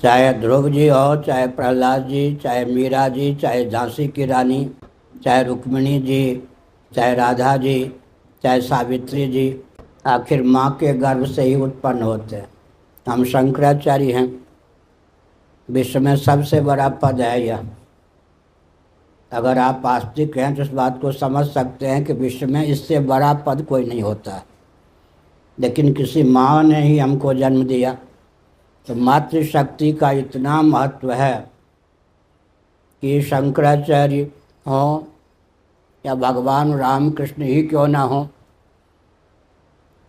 चाहे ध्रुव जी हो, चाहे प्रहलाद जी, चाहे मीरा जी, चाहे झांसी की रानी, चाहे रुक्मिणी जी, चाहे राधा जी, चाहे सावित्री जी, आखिर माँ के गर्भ से ही उत्पन्न होते हैं। हम शंकराचार्य हैं। विश्व में सबसे बड़ा पद है यह। अगर आप आस्तिक हैं तो इस बात को समझ सकते हैं कि विश्व में इससे बड़ा पद कोई नहीं होता। लेकिन किसी माँ ने ही हमको जन्म दिया, तो मातृशक्ति का इतना महत्व है कि शंकराचार्य हों या भगवान रामकृष्ण ही क्यों ना हो,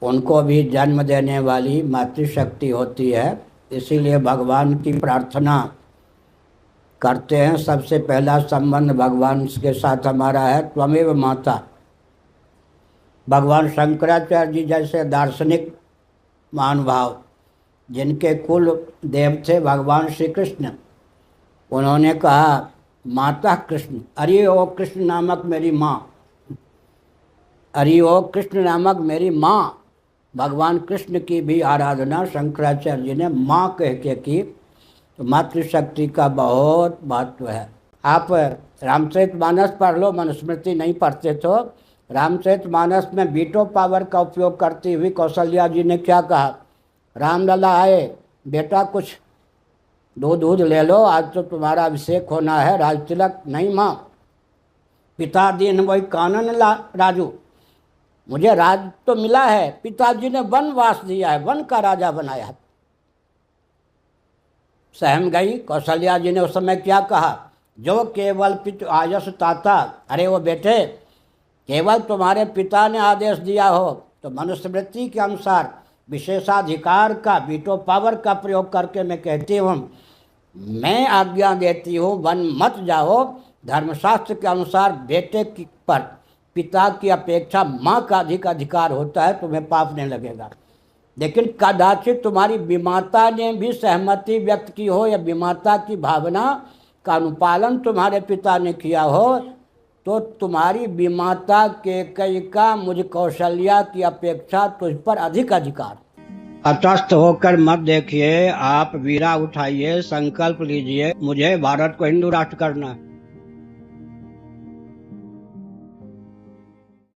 उनको भी जन्म देने वाली मातृशक्ति होती है। इसीलिए भगवान की प्रार्थना करते हैं। सबसे पहला संबंध भगवान के साथ हमारा है, त्वमेव माता। भगवान शंकराचार्य जी जैसे दार्शनिक महानुभाव, जिनके कुल देव थे भगवान श्री कृष्ण, उन्होंने कहा माता कृष्ण, अरे ओ कृष्ण नामक मेरी माँ, अरे ओ कृष्ण नामक मेरी माँ। भगवान कृष्ण की भी आराधना शंकराचार्य जी ने माँ कह के की। तो मातृशक्ति का बहुत महत्व है। आप रामचरितमानस पढ़ लो, मनुस्मृति नहीं पढ़ते तो रामचरितमानस में वीटो पावर का उपयोग करती हुई कौशल्या जी ने क्या कहा, रामलला आए, बेटा कुछ दूध ले लो, आज तो तुम्हारा अभिषेक होना है, राज तिलक। नहीं माँ, पिता दीन वही कानन राजू, मुझे राज तो मिला है, पिताजी ने वनवास दिया है, वन का राजा बनाया है। सहम गई। कौशल्या जी ने उस समय क्या कहा, जो केवल पितु आयस ताता, अरे वो बेटे केवल तुम्हारे पिता ने आदेश दिया हो तो मनुस्मृति के अनुसार विशेषाधिकार का, वीटो पावर का प्रयोग करके मैं कहती हूँ, मैं आज्ञा देती हूँ वन मत जाओ। धर्मशास्त्र के अनुसार बेटे पर पिता की अपेक्षा माँ का अधिक अधिकार होता है, तुम्हें पाप नहीं लगेगा। लेकिन कदाचित तुम्हारी विमाता ने भी सहमति व्यक्त की हो या विमाता की भावना का अनुपालन तुम्हारे पिता ने किया हो, तो तुम्हारी विमाता के कई का मुझ कौशल्या की अपेक्षा तुझ पर अधिक अधिकार। तटस्थ होकर मत देखिए, आप वीरा उठाइए, संकल्प लीजिए, मुझे भारत को हिंदू राष्ट्र करना है।